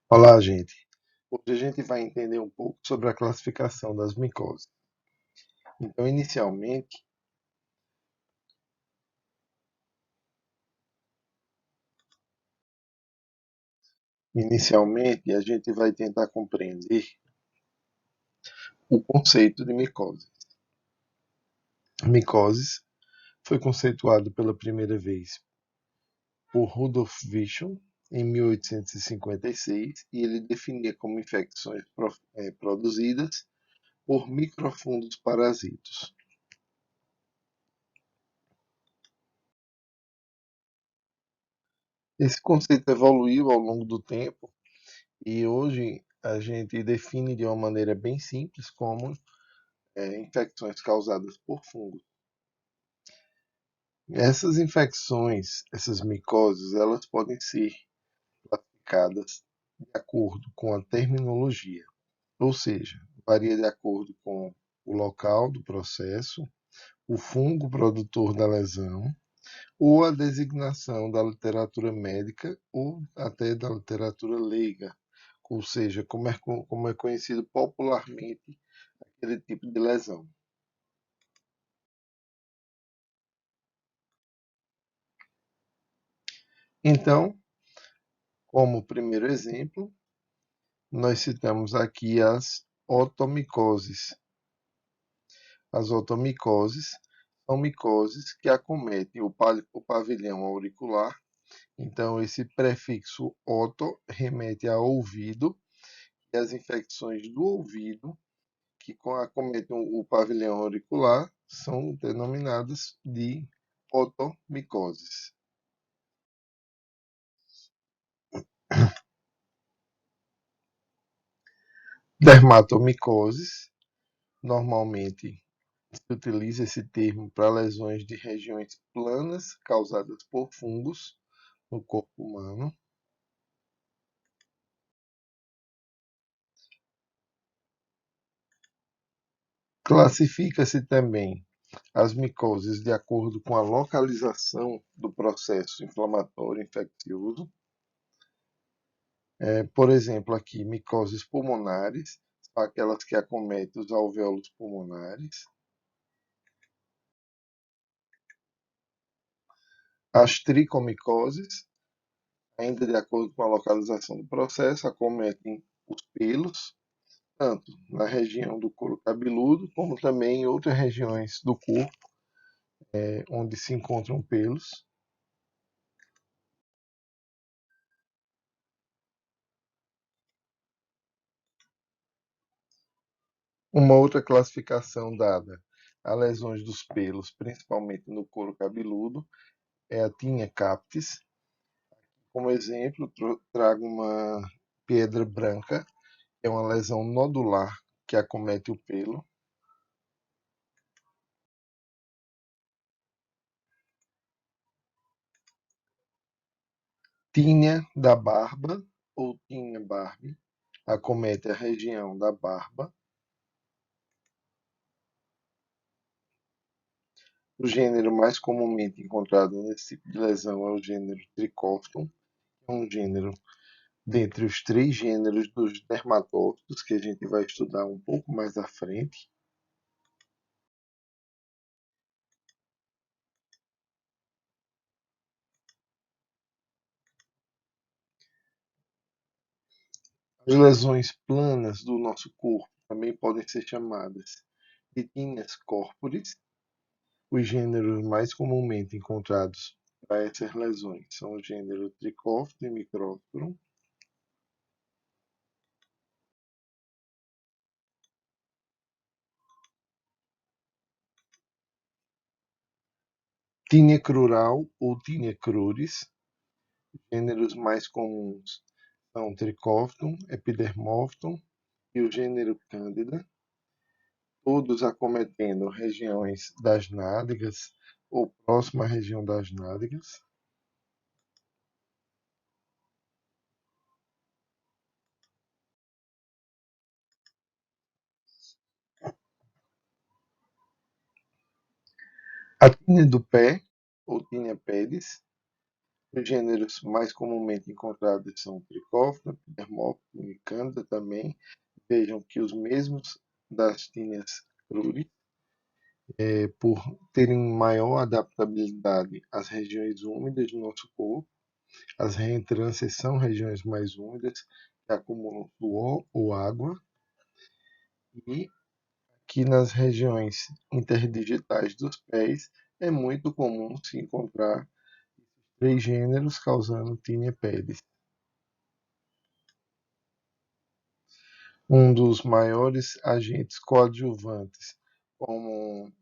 Olá, gente. Hoje a gente vai entender um pouco sobre a classificação das micoses. Então, inicialmente a gente vai tentar compreender o conceito de micose. Micoses foi conceituado pela primeira vez por Rudolf Virchow em 1856 e ele definia como infecções produzidas por microfungos parasitos. Esse conceito evoluiu ao longo do tempo e hoje a gente define de uma maneira bem simples como infecções causadas por fungos. Essas infecções, essas micoses, elas podem ser classificadas de acordo com a terminologia, ou seja, varia de acordo com o local do processo, o fungo produtor da lesão ou a designação da literatura médica ou até da literatura leiga, ou seja, como é conhecido popularmente aquele tipo de lesão. Então, como primeiro exemplo, nós citamos aqui as otomicoses. As otomicoses são micoses que acometem o pavilhão auricular. Então, esse prefixo oto remete a ouvido, e as infecções do ouvido que acometem o pavilhão auricular são denominadas de otomicoses. Dermatomicoses, normalmente se utiliza esse termo para lesões de regiões planas causadas por fungos no corpo humano. Classifica-se também as micoses de acordo com a localização do processo inflamatório infeccioso. Por exemplo, aqui, micoses pulmonares, são aquelas que acometem os alvéolos pulmonares. As tricomicoses, ainda de acordo com a localização do processo, acometem os pelos, tanto na região do couro cabeludo, como também em outras regiões do corpo, onde se encontram pelos. Uma outra classificação dada a lesões dos pelos, principalmente no couro cabeludo, é a tinea captis. Como exemplo, trago uma pedra branca, que é uma lesão nodular que acomete o pelo. Tinea da barba ou tinea barbe, acomete a região da barba. O gênero mais comumente encontrado nesse tipo de lesão é o gênero Trichophyton, que é um gênero dentre os três gêneros dos dermatófitos, que a gente vai estudar um pouco mais à frente. As lesões planas do nosso corpo também podem ser chamadas de tinnias corporis. Os gêneros mais comumente encontrados para essas lesões são o gênero Trichophyton e Micropteron. Tinea crural ou Tinea cruris. Gêneros mais comuns são Trichophyton, Epidermophyton e o gênero Candida, todos acometendo regiões das nádegas ou próxima à região das nádegas. A tínia do pé, ou Tinea pedis, os gêneros mais comumente encontrados são Trichophyton, epidermófico e cândida também, vejam que os mesmos das tíneas cruris, por terem maior adaptabilidade às regiões úmidas do nosso corpo, as reentrâncias são regiões mais úmidas que acumulam suor ou água, e que nas regiões interdigitais dos pés é muito comum se encontrar três gêneros causando tinea pedis. Um dos maiores agentes coadjuvantes como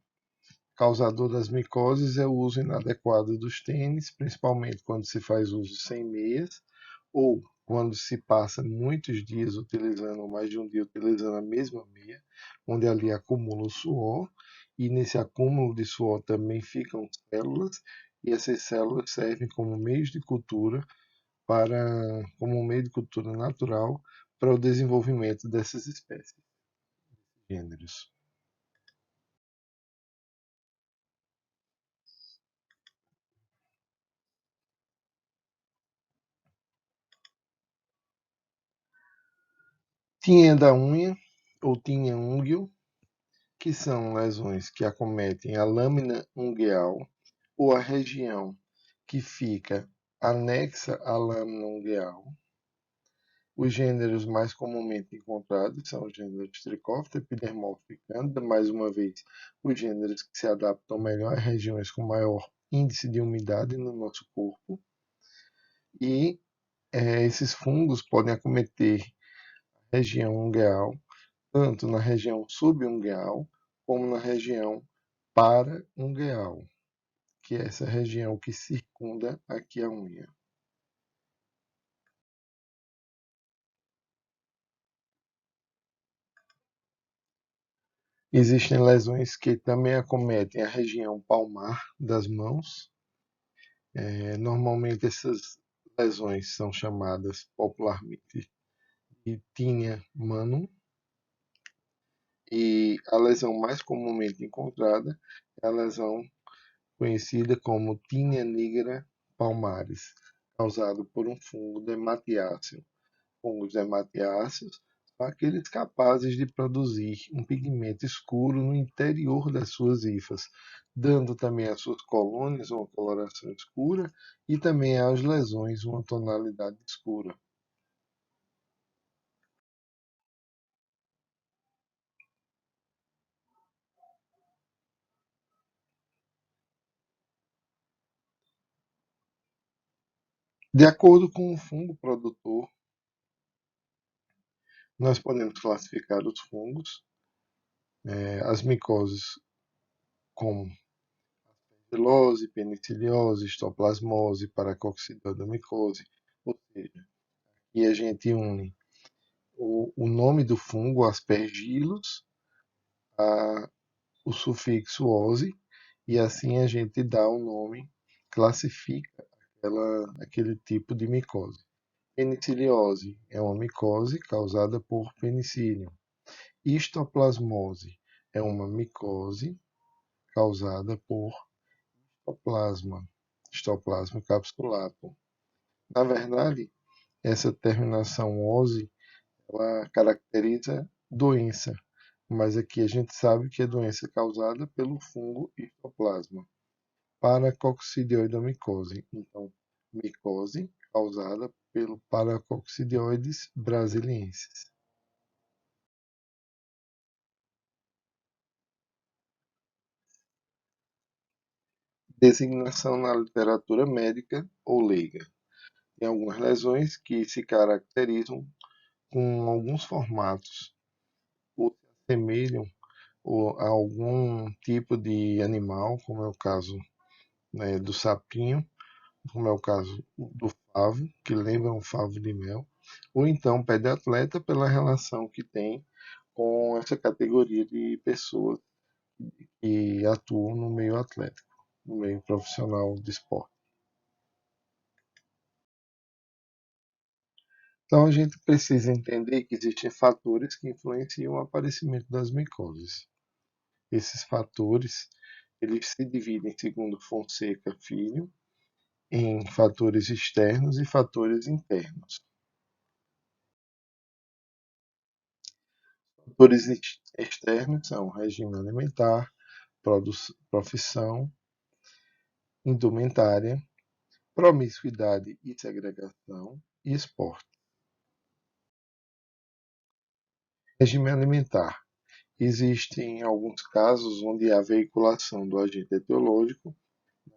causador das micoses é o uso inadequado dos tênis, principalmente quando se faz uso sem meias ou quando se passa muitos dias utilizando, ou mais de um dia utilizando a mesma meia, onde ali acumula o suor, e nesse acúmulo de suor também ficam células, e essas células servem como meios de cultura como um meio de cultura natural para o desenvolvimento dessas espécies, gêneros. Tinha da unha ou tinha úngeo, que são lesões que acometem a lâmina ungueal ou a região que fica anexa à lâmina ungueal. Os gêneros mais comumente encontrados são os gêneros Trichophyta, Epidermófica e Cândida, mais uma vez, os gêneros que se adaptam melhor a regiões com maior índice de umidade no nosso corpo. E esses fungos podem acometer a região ungueal, tanto na região subungueal como na região paraungueal, que é essa região que circunda aqui a unha. Existem lesões que também acometem a região palmar das mãos. Normalmente essas lesões são chamadas popularmente de tinea manum, e a lesão mais comumente encontrada é a lesão conhecida como tinea nigra palmaris, causado por um fungo dematiáceo. Fungos dematiáceos são aqueles capazes de produzir um pigmento escuro no interior das suas hifas, dando também às suas colônias uma coloração escura e também às lesões uma tonalidade escura. De acordo com o fungo produtor, nós podemos classificar os fungos, as micoses como aspergilose, penicilliose, histoplasmose, paracoccidioidomicose, ou seja, e a gente une o nome do fungo, aspergillus, a, o sufixo -ose, e assim a gente dá o nome, classifica aquele tipo de micose. Penicilliose é uma micose causada por penicílio. Histoplasmose é uma micose causada por histoplasma, histoplasma capsulatum. Na verdade, essa terminação -ose ela caracteriza doença, mas aqui a gente sabe que é doença causada pelo fungo histoplasma, paracoccidioidomicose. Então, micose causada pelo Paracoccidioides brasiliensis. Designação na literatura médica ou leiga. Tem algumas lesões que se caracterizam com alguns formatos ou se assemelham a algum tipo de animal, como é o caso, né, do sapinho, como é o caso do favo, que lembra um favo de mel, ou então pé de atleta pela relação que tem com essa categoria de pessoas que atuam no meio atlético, no meio profissional de esporte. Então a gente precisa entender que existem fatores que influenciam o aparecimento das micoses. Esses fatores, eles se dividem, segundo Fonseca Filho, em fatores externos e fatores internos. Fatores externos são regime alimentar, profissão, indumentária, promiscuidade e segregação e esporte. Regime alimentar. Existem alguns casos onde há veiculação do agente etiológico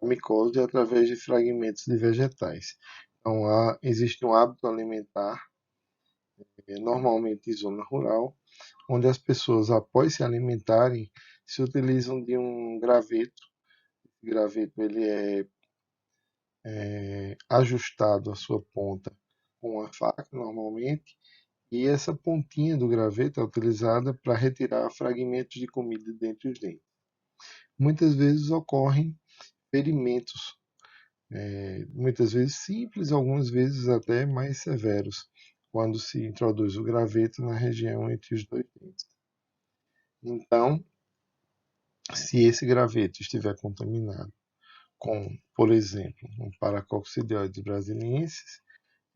da micose através de fragmentos de vegetais. Então, existe um hábito alimentar, normalmente em zona rural, onde as pessoas, após se alimentarem, se utilizam de um graveto. O graveto ele é ajustado à sua ponta com uma faca, normalmente, e essa pontinha do graveto é utilizada para retirar fragmentos de comida dentre os dentes. Muitas vezes ocorrem ferimentos, muitas vezes simples, algumas vezes até mais severos, quando se introduz o graveto na região entre os dois dentes. Então, se esse graveto estiver contaminado com, por exemplo, um Paracoccidioides brasiliensis,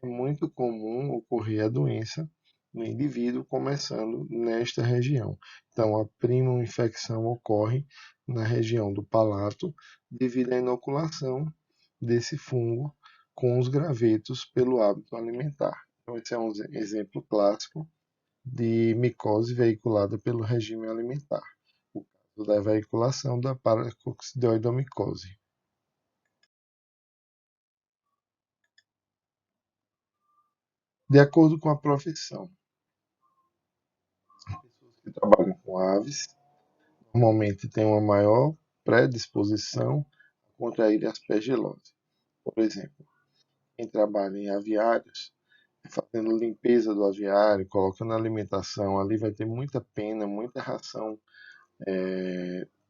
é muito comum ocorrer a doença no indivíduo, começando nesta região. Então, a prima infecção ocorre na região do palato devido à inoculação desse fungo com os gravetos pelo hábito alimentar. Então, esse é um exemplo clássico de micose veiculada pelo regime alimentar, o caso da veiculação da paracoccidioidomicose. De acordo com a profissão, pessoas que trabalham com aves normalmente têm uma maior predisposição a contrair aspergilose. Por exemplo, quem trabalha em aviários, fazendo limpeza do aviário, colocando alimentação, ali vai ter muita pena, muita ração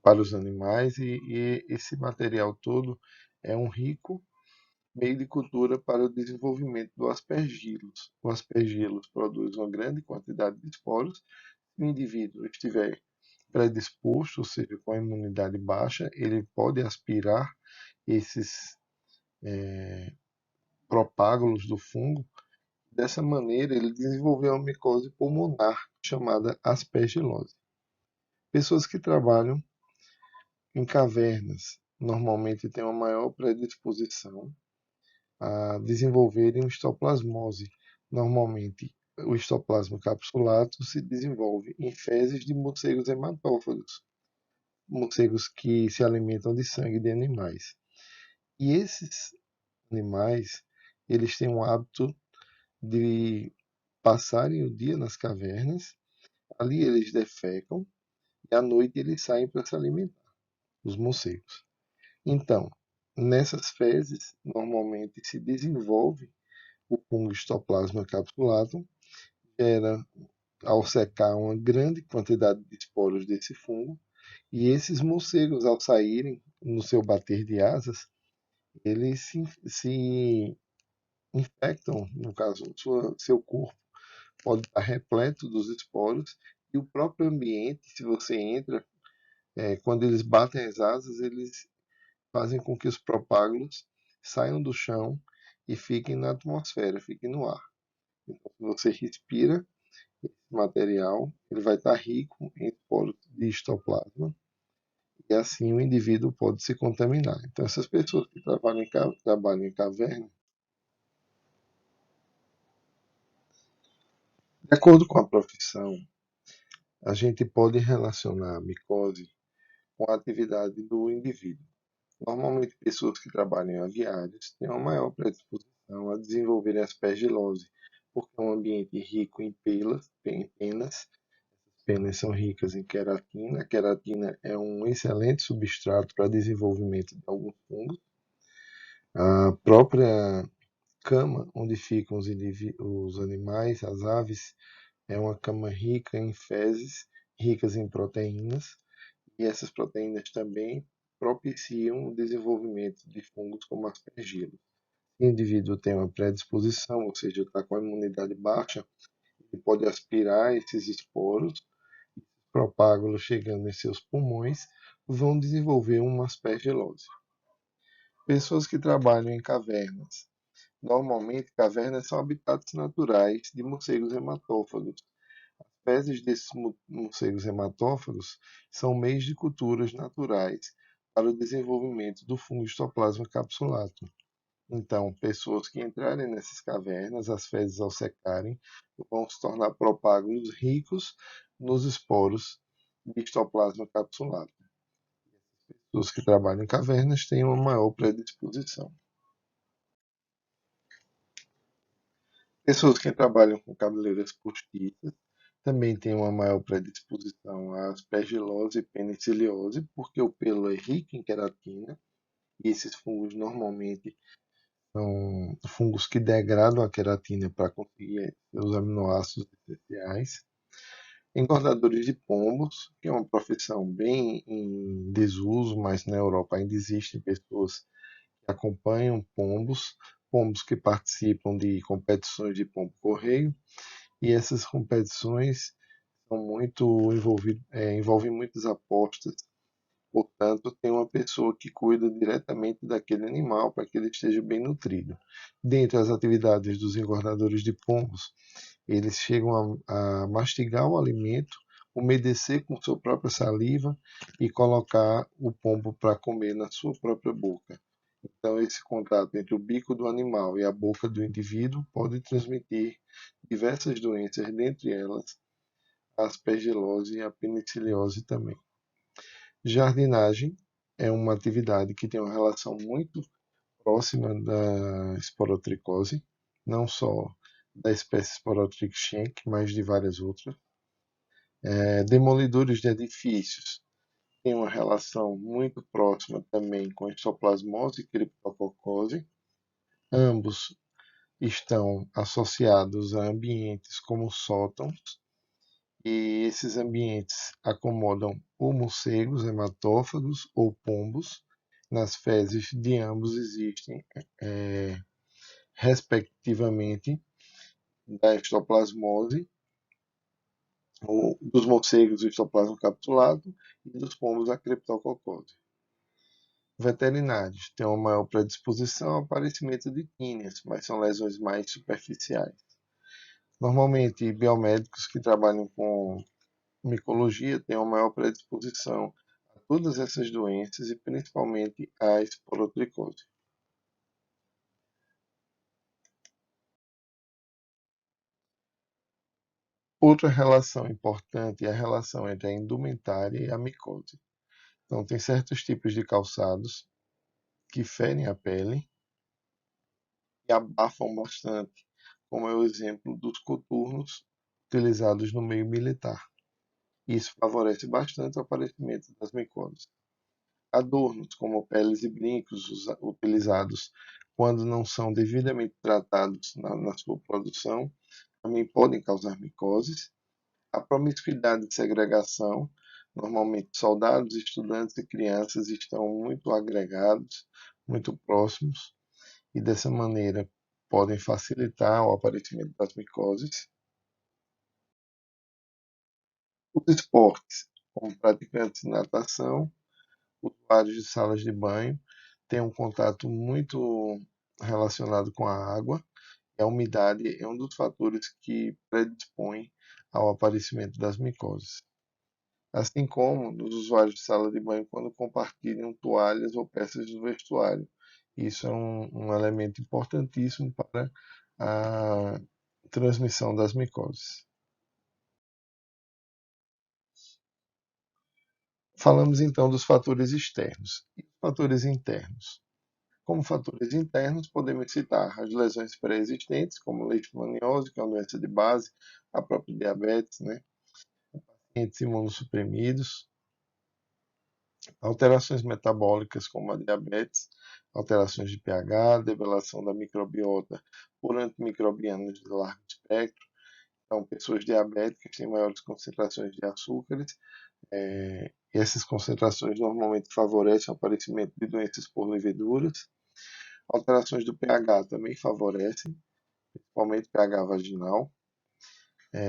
para os animais e esse material todo é um rico meio de cultura para o desenvolvimento do aspergillus. O aspergillus produz uma grande quantidade de esporos. Se o indivíduo estiver predisposto, ou seja, com a imunidade baixa, ele pode aspirar esses propágulos do fungo. Dessa maneira, ele desenvolveu uma micose pulmonar chamada aspergilose. Pessoas que trabalham em cavernas normalmente têm uma maior predisposição a desenvolverem histoplasmose. Normalmente, o histoplasma capsulato se desenvolve em fezes de morcegos hematófagos, morcegos que se alimentam de sangue de animais. E esses animais, eles têm o hábito de passarem o dia nas cavernas, ali eles defecam e à noite eles saem para se alimentar, os morcegos. Então, nessas fezes, normalmente se desenvolve o fungo Histoplasma capsulatum, gera, ao secar, uma grande quantidade de esporos desse fungo, e esses morcegos, ao saírem no seu bater de asas, eles se infectam, no caso, seu corpo pode estar repleto dos esporos, e o próprio ambiente, se você entra, quando eles batem as asas, eles fazem com que os propágulos saiam do chão e fiquem na atmosfera, fiquem no ar. Então, se você respira esse material, ele vai estar rico em esporos de histoplasma e assim o indivíduo pode se contaminar. Então, essas pessoas que trabalham em caverna, de acordo com a profissão, a gente pode relacionar a micose com a atividade do indivíduo. Normalmente, pessoas que trabalham em aviários têm uma maior predisposição a desenvolverem aspergilose, porque é um ambiente rico em penas. Penas são ricas em queratina. A queratina é um excelente substrato para desenvolvimento de alguns fungos. A própria cama onde ficam os animais, as aves, é uma cama rica em fezes, ricas em proteínas, e essas proteínas também propiciam o desenvolvimento de fungos como aspergillus. Se o indivíduo tem uma predisposição, ou seja, está com a imunidade baixa, ele pode aspirar esses esporos, propágulos chegando em seus pulmões, vão desenvolver uma aspergilose. Pessoas que trabalham em cavernas. Normalmente, cavernas são habitats naturais de morcegos hematófagos. fezes desses morcegos hematófagos são meios de culturas naturais para o desenvolvimento do fungo Histoplasma capsulatum. Então, pessoas que entrarem nessas cavernas, as fezes ao secarem, vão se tornar propágulos ricos nos esporos de Histoplasma capsulatum. Pessoas que trabalham em cavernas têm uma maior predisposição. Pessoas que trabalham com cabeleireiras postiças também têm uma maior predisposição à aspergilose e peniciliose, porque o pelo é rico em queratina e esses fungos normalmente são fungos que degradam a queratina para conseguir os aminoácidos essenciais. Engordadores de pombos, que é uma profissão bem em desuso, mas na Europa ainda existem pessoas que acompanham pombos, pombos que participam de competições de pombo-correio, e essas competições são envolvem muitas apostas. Portanto, tem uma pessoa que cuida diretamente daquele animal para que ele esteja bem nutrido. Dentre as atividades dos engordadores de pombos, eles chegam a mastigar o alimento, umedecer com sua própria saliva e colocar o pombo para comer na sua própria boca. Então, esse contato entre o bico do animal e a boca do indivíduo pode transmitir diversas doenças, dentre elas a aspergilose e a peniciliose também. Jardinagem é uma atividade que tem uma relação muito próxima da esporotricose, não só da espécie Sporotrix schenck, mas de várias outras. Demolidores de edifícios têm uma relação muito próxima também com histoplasmose e criptococose. Ambos estão associados a ambientes como sótãos, e esses ambientes acomodam ou morcegos hematófagos ou pombos. Nas fezes de ambos existem, respectivamente, da histoplasmose, ou dos morcegos o histoplasma capsulado e dos pombos a criptococose. Veterinários têm uma maior predisposição ao aparecimento de tíneas, mas são lesões mais superficiais. Normalmente, biomédicos que trabalham com micologia têm uma maior predisposição a todas essas doenças e principalmente à esporotricose. Outra relação importante é a relação entre a indumentária e a micose. Então, tem certos tipos de calçados que ferem a pele e abafam bastante, como é o exemplo dos coturnos utilizados no meio militar. Isso favorece bastante o aparecimento das micoses. Adornos, como peles e brincos utilizados quando não são devidamente tratados na sua produção, também podem causar micoses. A promiscuidade e segregação, normalmente soldados, estudantes e crianças estão muito agregados, muito próximos, e dessa maneira podem facilitar o aparecimento das micoses. Os esportes, como praticantes de natação, usuários de salas de banho, têm um contato muito relacionado com a água, e a umidade é um dos fatores que predispõe ao aparecimento das micoses. Assim como nos usuários de sala de banho quando compartilham toalhas ou peças do vestuário. Isso é um elemento importantíssimo para a transmissão das micoses. Falamos então dos fatores externos e fatores internos. Como fatores internos, podemos citar as lesões pré-existentes, como leishmaniose, que é uma doença de base, a própria diabetes, né? Pacientes imunossuprimidos, alterações metabólicas, como a diabetes, alterações de pH, develação da microbiota por antimicrobianos de largo espectro. Então, pessoas diabéticas têm maiores concentrações de açúcares. Essas concentrações normalmente favorecem o aparecimento de doenças por leveduras. Alterações do pH também favorecem, principalmente pH vaginal.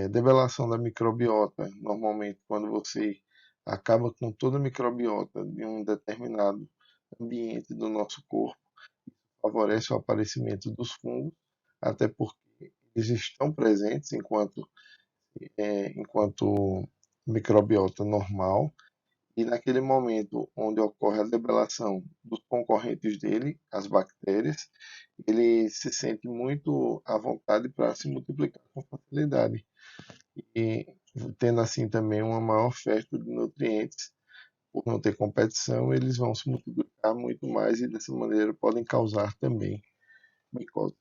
Develação da microbiota, normalmente quando você acaba com toda a microbiota de um determinado ambiente do nosso corpo, favorece o aparecimento dos fungos, até porque eles estão presentes enquanto enquanto microbiota normal, e naquele momento onde ocorre a debelação dos concorrentes dele, as bactérias, ele se sente muito à vontade para se multiplicar com facilidade. E tendo assim também uma maior oferta de nutrientes, por não ter competição, eles vão se multiplicar muito mais e dessa maneira podem causar também micose.